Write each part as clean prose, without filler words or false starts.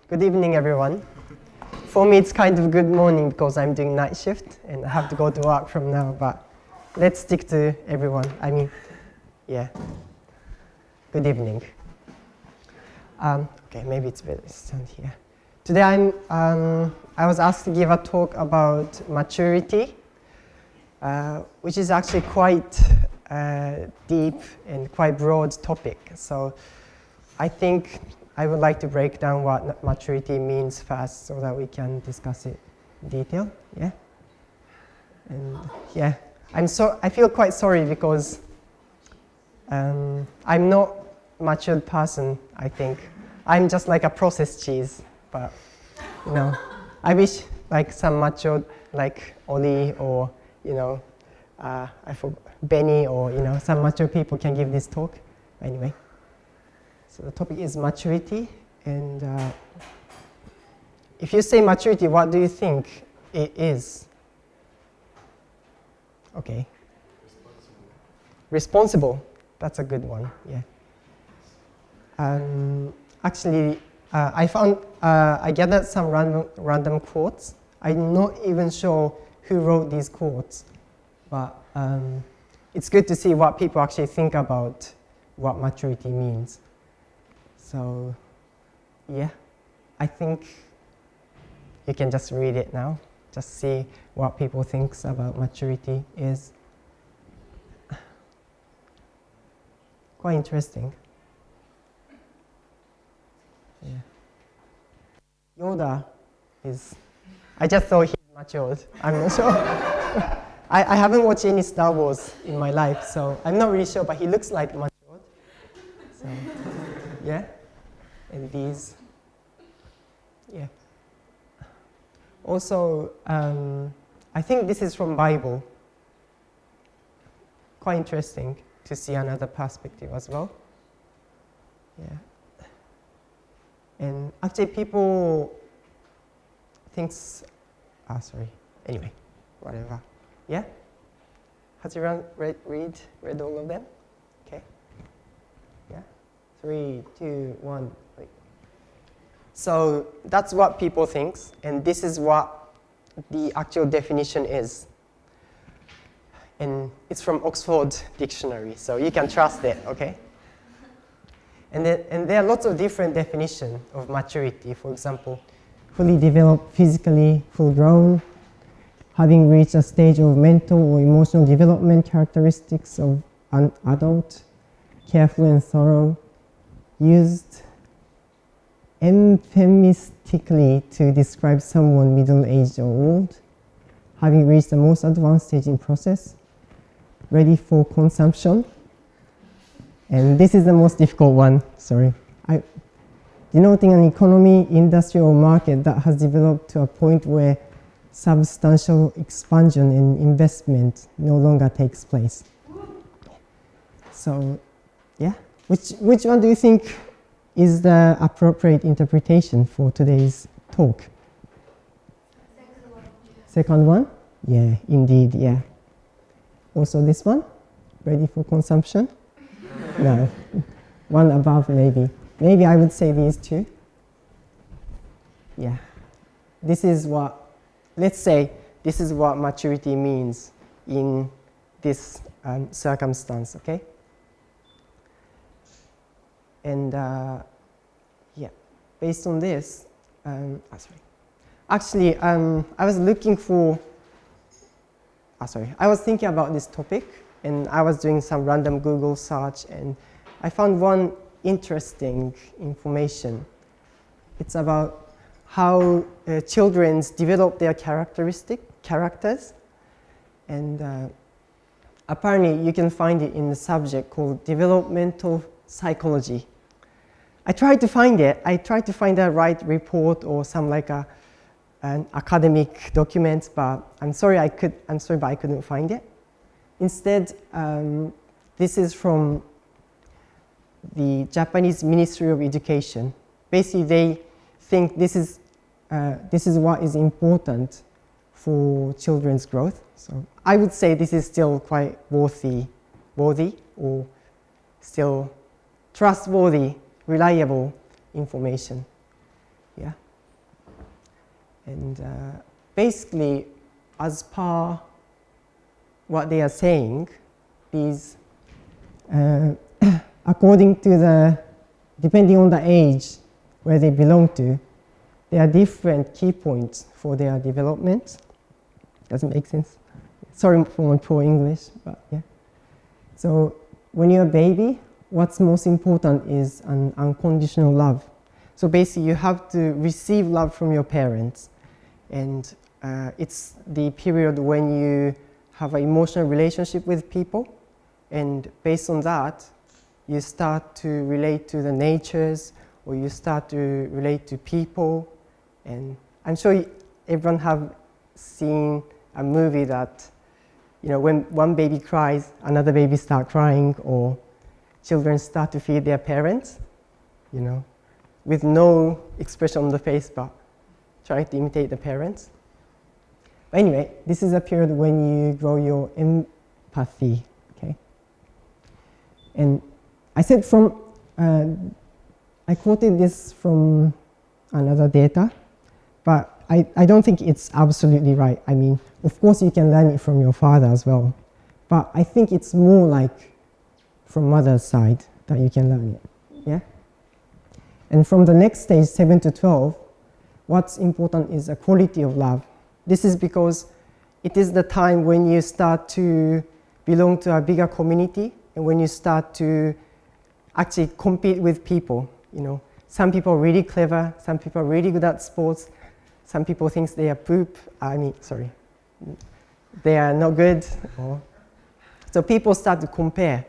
Good evening, everyone. For me, it's kind of good morning because I'm doing night shift and I have to go to work from now, but let's stick to everyone. Good evening. Okay, maybe it's better to stand here. Today I was asked to give a talk about maturity, which is actually quite deep and quite broad topic. So I think I would like to break down what maturity means first so that we can discuss it in detail. Yeah. And yeah, I feel quite sorry because I'm not a matured person, I think. I'm just like a processed cheese, but you know, I wish like some matured like Oli or I forgot Benny or some mature people can give this talk. Anyway. So the topic is maturity, and if you say maturity, what do you think it is? Okay. Responsible. That's a good one. Yeah. Actually, I gathered some random quotes. I'm not even sure who wrote these quotes, but it's good to see what people actually think about what maturity means. So, yeah, I think you can just read it now, just see what people think about maturity is. Quite interesting. Yeah. Yoda is, I just thought he's matured. I'm not sure. I haven't watched any Star Wars in my life, so I'm not really sure, but he looks like matured. So, yeah. And these, yeah. Also, I think this is from Bible. Quite interesting to see another perspective as well. Yeah. And actually people thinks, anyway, whatever. Yeah? Has everyone read all of them? Okay. Yeah. 3, 2, 1. So that's what people think, and this is what the actual definition is. And it's from Oxford Dictionary, so you can trust it, okay? And there are lots of different definitions of maturity. For example, fully developed, physically full grown, having reached a stage of mental or emotional development characteristics of an adult, careful and thorough, used euphemistically to describe someone middle-aged or old, having reached the most advanced stage in process, ready for consumption. And this is the most difficult one, denoting an economy, industry, or market that has developed to a point where substantial expansion and investment no longer takes place. So, yeah, which one do you think is the appropriate interpretation for today's talk? Second one? Yeah, indeed, yeah. Also this one? Ready for consumption? No. One above, maybe. Maybe I would say these two. Yeah. Let's say this is what maturity means in this circumstance, okay? And yeah, based on this, actually, I was thinking about this topic, and I was doing some random Google search, and I found one interesting information. It's about how children develop their characters, and apparently you can find it in the subject called developmental psychology. I tried to find the right report or some like an academic document, but I'm sorry, but I couldn't find it. Instead, this is from the Japanese Ministry of Education. Basically, they think this is what is important for children's growth. So I would say this is still quite worthy or still trustworthy, reliable information. And basically, as per what they are saying, these, according to the, depending on the age where they belong to, there are different key points for their development. Doesn't make sense? Sorry for my poor English, but yeah. So when you're a baby, what's most important is an unconditional love. So basically, you have to receive love from your parents. And it's the period when you have an emotional relationship with people. And based on that, you start to relate to the natures, or you start to relate to people. And I'm sure everyone have seen a movie that, you know, when one baby cries, another baby start crying, or children start to feed their parents, you know, with no expression on the face, but trying to imitate the parents. But anyway, this is a period when you grow your empathy, okay? And I said from, I quoted this from another data, but I don't think it's absolutely right. I mean, of course you can learn it from your father as well, but I think it's more like from mother's side that you can learn it, yeah? And from the next stage, 7 to 12, what's important is the quality of love. This is because it is the time when you start to belong to a bigger community, and when you start to actually compete with people, you know. Some people are really clever, some people are really good at sports, some people think they are they are not good. So people start to compare.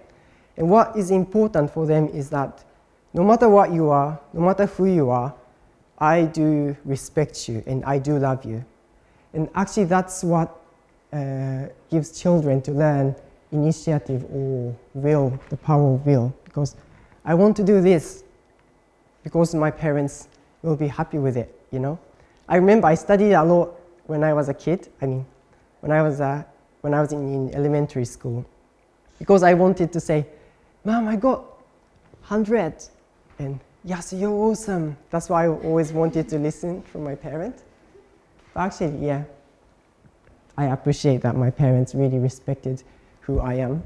And what is important for them is that no matter what you are, no matter who you are, I do respect you and I do love you. And actually that's what gives children to learn initiative or will, the power of will. Because I want to do this because my parents will be happy with it, you know. I remember I studied a lot when I was a kid. I mean, when I was in elementary school, because I wanted to say, "Mom, I got 100," and "Yes, you're awesome." That's why I always wanted to listen from my parents. But actually, yeah, I appreciate that my parents really respected who I am.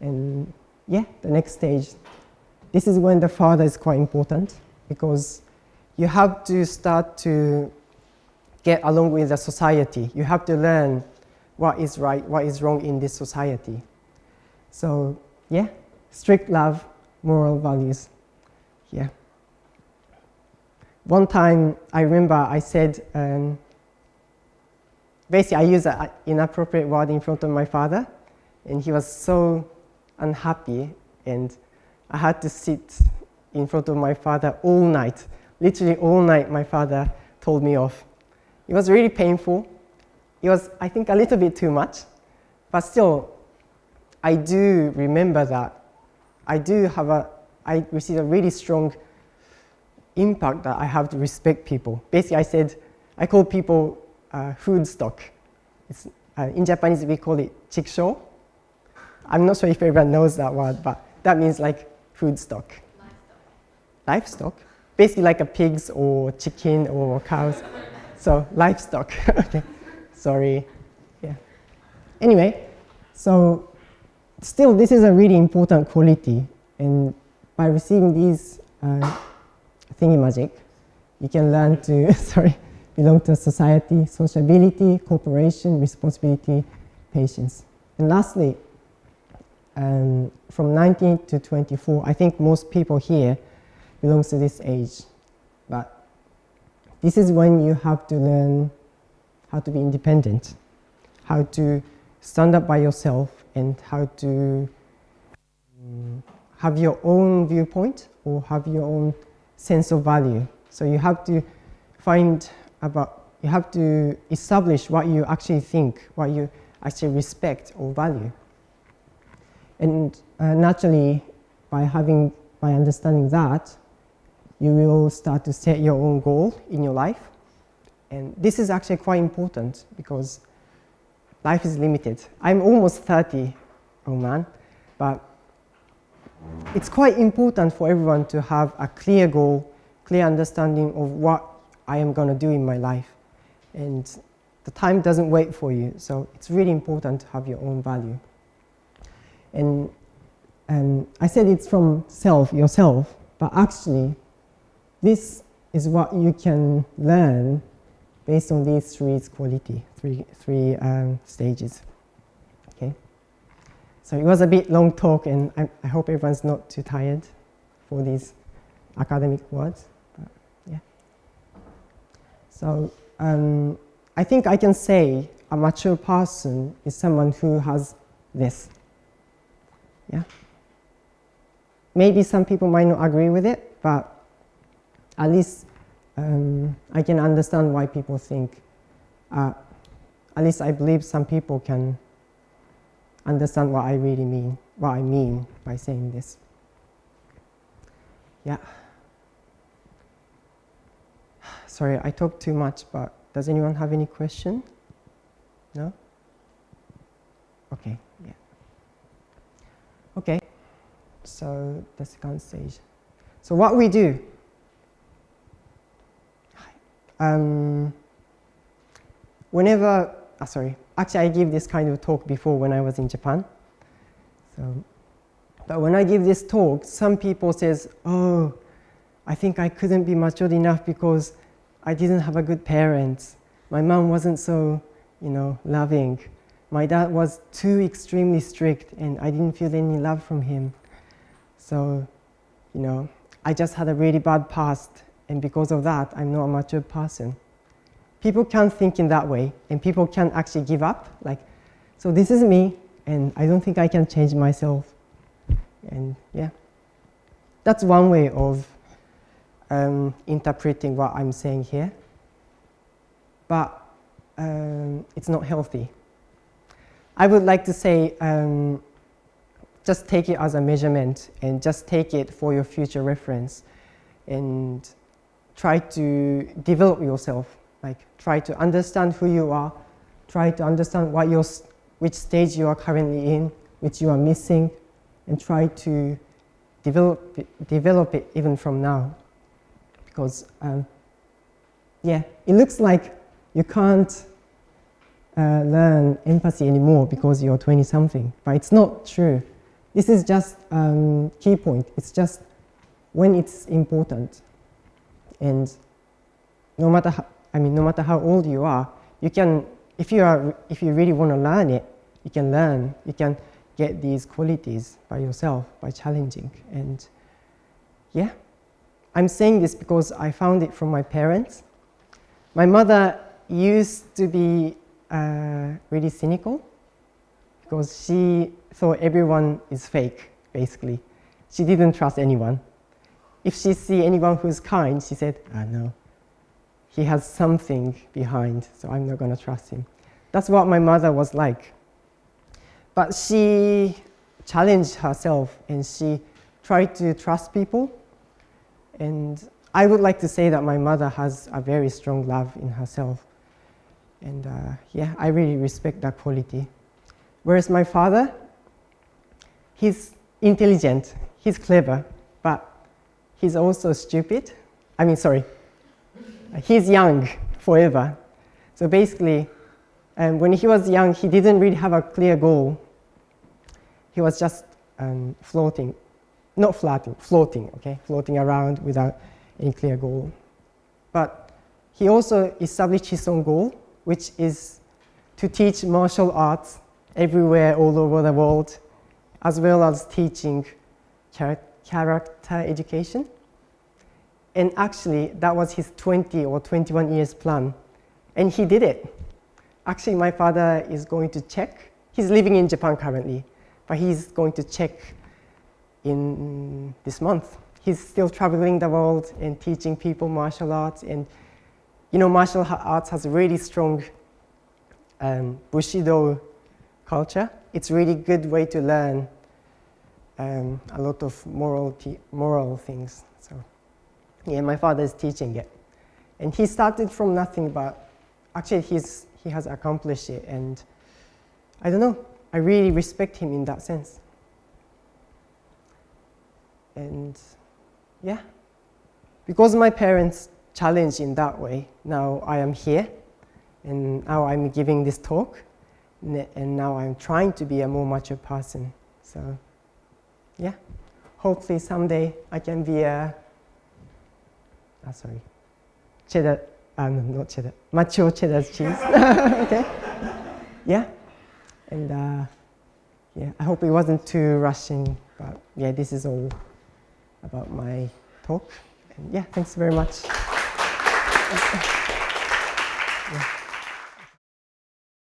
And yeah, the next stage, this is when the father is quite important, because you have to start to get along with the society. You have to learn what is right, what is wrong in this society. So yeah, strict love, moral values. Yeah. One time I remember I said, basically I used an inappropriate word in front of my father, and he was so unhappy, and I had to sit in front of my father all night. Literally all night my father told me off. It was really painful. It was, I think, a little bit too much, but still, I do remember that. I received a really strong impact that I have to respect people. Basically, I call people food stock. In Japanese, we call it chikusho. I'm not sure if everyone knows that word, but that means like food stock. Livestock? Basically like a pigs or chicken or cows. So livestock. Okay, sorry. Yeah. Anyway, so still this is a really important quality, and by receiving these thingy-magic, you can learn to belong to a society, sociability, cooperation, responsibility, patience. And lastly, from 19 to 24, I think most people here belongs to this age. But this is when you have to learn how to be independent, how to stand up by yourself, and how to have your own viewpoint or have your own sense of value. So you have to you have to establish what you actually think, what you actually respect or value. And naturally, by understanding that, you will start to set your own goal in your life. And this is actually quite important because life is limited. I'm almost 30, oh man, but it's quite important for everyone to have a clear goal, clear understanding of what I am going to do in my life. And the time doesn't wait for you, so it's really important to have your own value. And I said it's from yourself, but actually, this is what you can learn based on these three stages. Okay. So it was a bit long talk, and I hope everyone's not too tired for these academic words. But yeah. So I think I can say a mature person is someone who has this. Yeah. Maybe some people might not agree with it, but at least I can understand why people think. At least I believe some people can understand what I really mean, what I mean by saying this. Yeah. Sorry, I talked too much, but does anyone have any question? No? Okay, yeah. Okay, so the second stage. So what we do, actually I give this kind of talk before when I was in Japan. But when I give this talk, some people says, oh, I think I couldn't be matured enough because I didn't have a good parents. My mom wasn't so, loving. My dad was too extremely strict and I didn't feel any love from him. So, I just had a really bad past, and because of that, I'm not a mature person. People can think in that way, and people can actually give up. So this is me, and I don't think I can change myself. And yeah, that's one way of interpreting what I'm saying here. But it's not healthy. I would like to say, just take it as a measurement and just take it for your future reference and try to develop yourself. Try to understand who you are, try to understand which stage you are currently in, which you are missing, and try to develop it even from now. Because, it looks like you can't learn empathy anymore because you're 20-something, but it's not true. This is just key point. It's just when it's important. And no matter how old you are, you can, if you really want to learn it, you can learn. You can get these qualities by yourself, by challenging. And yeah, I'm saying this because I found it from my parents. My mother used to be really cynical because she thought everyone is fake, basically. She didn't trust anyone. If she see anyone who's kind, she said, no, he has something behind, so I'm not going to trust him. That's what my mother was like. But she challenged herself and she tried to trust people. And I would like to say that my mother has a very strong love in herself. And I really respect that quality. Whereas my father, he's intelligent, he's clever, but he's also stupid. He's young forever. So basically, when he was young, he didn't really have a clear goal. He was just floating around without any clear goal. But he also established his own goal, which is to teach martial arts everywhere, all over the world, as well as teaching character education. And actually, that was his 20 or 21 years plan. And he did it. Actually, my father is going to check. He's living in Japan currently, but he's going to check in this month. He's still traveling the world and teaching people martial arts. And martial arts has a really strong Bushido culture. It's a really good way to learn a lot of moral things. So, yeah, my father is teaching it. And he started from nothing, but actually he has accomplished it. And I don't know, I really respect him in that sense. And yeah, because my parents challenged in that way. Now I am here, and now I'm giving this talk, and now I'm trying to be a more mature person. So, yeah, hopefully someday I can be a, cheddar, no, not cheddar, mature cheddar cheese. Okay, yeah, and yeah, I hope it wasn't too rushing, but yeah, this is all about my talk. And yeah, thanks very much.